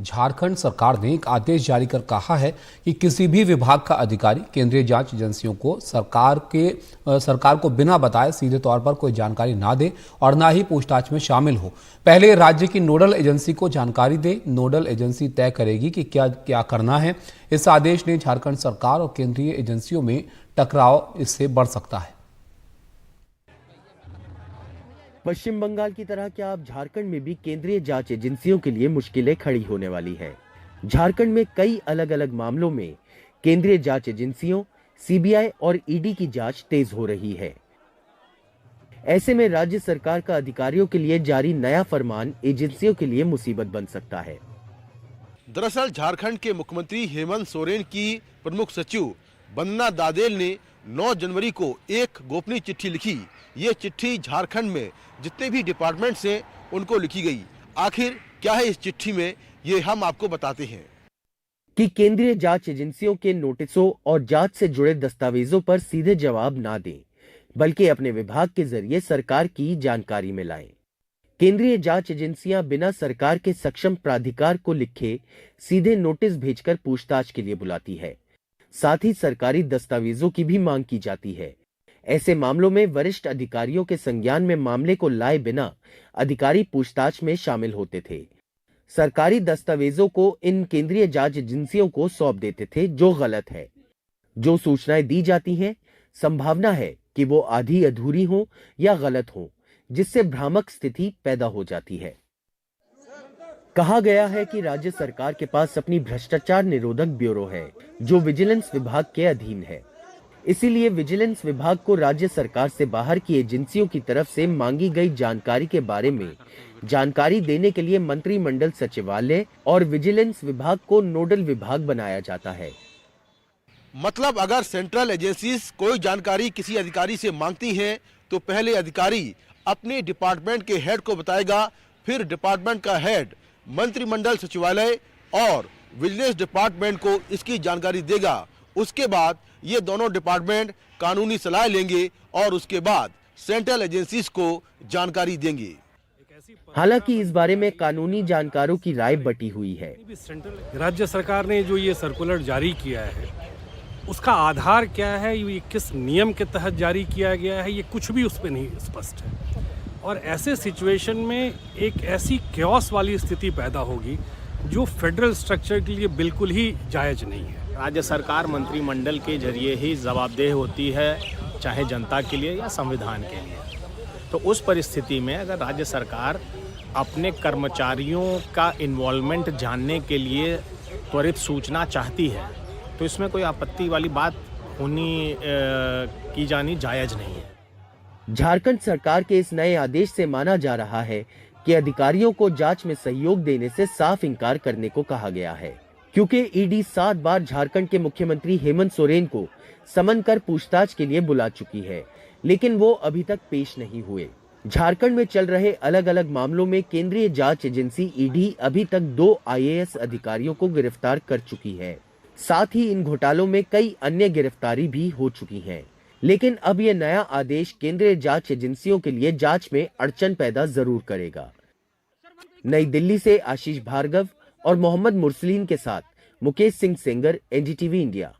झारखंड सरकार ने एक आदेश जारी कर कहा है कि किसी भी विभाग का अधिकारी केंद्रीय जांच एजेंसियों को सरकार को बिना बताए सीधे तौर पर कोई जानकारी ना दे और ना ही पूछताछ में शामिल हो। पहले राज्य की नोडल एजेंसी को जानकारी दे, नोडल एजेंसी तय करेगी कि क्या क्या करना है। इस आदेश ने झारखंड सरकार और केंद्रीय एजेंसियों में टकराव इससे बढ़ सकता है। पश्चिम बंगाल की तरह क्या अब झारखंड में भी केंद्रीय जांच एजेंसियों के लिए मुश्किलें खड़ी होने वाली हैं। झारखंड में कई अलग अलग मामलों में केंद्रीय जांच एजेंसियों सीबीआई और ईडी की जांच तेज हो रही है। ऐसे में राज्य सरकार का अधिकारियों के लिए जारी नया फरमान एजेंसियों के लिए मुसीबत बन सकता है। दरअसल झारखंड के मुख्यमंत्री हेमंत सोरेन की प्रमुख सचिव वंदना दादेल ने 9 जनवरी को एक गोपनीय चिट्ठी लिखी। ये चिट्ठी झारखंड में जितने भी डिपार्टमेंट्स हैं उनको लिखी गई। आखिर क्या है इस चिट्ठी में, ये हम आपको बताते हैं कि केंद्रीय जांच एजेंसियों के नोटिसों और जांच से जुड़े दस्तावेजों पर सीधे जवाब ना दें, बल्कि अपने विभाग के जरिए सरकार की जानकारी में लाएं। केंद्रीय जांच एजेंसियां बिना सरकार के सक्षम प्राधिकार को लिखे सीधे नोटिस भेजकर पूछताछ के लिए बुलाती है। साथ ही सरकारी दस्तावेजों की भी मांग की जाती है। ऐसे मामलों में वरिष्ठ अधिकारियों के संज्ञान में मामले को लाए बिना अधिकारी पूछताछ में शामिल होते थे। सरकारी दस्तावेजों को इन केंद्रीय जांच एजेंसियों को सौंप देते थे, जो गलत है। जो सूचनाएं दी जाती हैं, संभावना है कि वो आधी अधूरी हो या गलत हो, जिससे भ्रामक स्थिति पैदा हो जाती है। कहा गया है कि राज्य सरकार के पास अपनी भ्रष्टाचार निरोधक ब्यूरो है, जो विजिलेंस विभाग के अधीन है। इसीलिए विजिलेंस विभाग को राज्य सरकार से बाहर की एजेंसियों की तरफ से मांगी गई जानकारी के बारे में जानकारी देने के लिए मंत्रिमंडल सचिवालय और विजिलेंस विभाग को नोडल विभाग बनाया जाता है। मतलब अगर सेंट्रल एजेंसीज कोई जानकारी किसी अधिकारी से मांगती हैं तो पहले अधिकारी अपने डिपार्टमेंट के हेड को बताएगा, फिर डिपार्टमेंट का हेड मंत्रिमंडल सचिवालय और विजिलेंस डिपार्टमेंट को इसकी जानकारी देगा। उसके बाद ये दोनों डिपार्टमेंट कानूनी सलाह लेंगे और उसके बाद सेंट्रल एजेंसीज को जानकारी देंगे। हालांकि इस बारे में कानूनी जानकारों की राय बटी हुई है। राज्य सरकार ने जो ये सर्कुलर जारी किया है, उसका आधार क्या है, ये किस नियम के तहत जारी किया गया है, ये कुछ भी उस पर नहीं स्पष्ट है। और ऐसे सिचुएशन में एक ऐसी क्योस वाली स्थिति पैदा होगी जो फेडरल स्ट्रक्चर के लिए बिल्कुल ही जायज नहीं है। राज्य सरकार मंत्रिमंडल के जरिए ही जवाबदेह होती है, चाहे जनता के लिए या संविधान के लिए। तो उस परिस्थिति में अगर राज्य सरकार अपने कर्मचारियों का इन्वॉल्वमेंट जानने के लिए त्वरित सूचना चाहती है, तो इसमें कोई आपत्ति वाली बात की जानी जायज नहीं है। झारखंड सरकार के इस नए आदेश से माना जा रहा है कि अधिकारियों को जांच में सहयोग देने से साफ इनकार करने को कहा गया है, क्योंकि ईडी 7 बार झारखंड के मुख्यमंत्री हेमंत सोरेन को समन कर पूछताछ के लिए बुला चुकी है, लेकिन वो अभी तक पेश नहीं हुए। झारखंड में चल रहे अलग अलग मामलों में केंद्रीय जांच एजेंसी ईडी अभी तक 2 आईएएस अधिकारियों को गिरफ्तार कर चुकी है। साथ ही इन घोटालों में कई अन्य गिरफ्तारी भी हो चुकी हैं। लेकिन अब ये नया आदेश केंद्रीय जांच एजेंसियों के लिए जांच में अड़चन पैदा जरूर करेगा। नई दिल्ली से आशीष भार्गव और मोहम्मद मुरसलीन के साथ मुकेश सिंह सेंगर, एनडीटीवी इंडिया।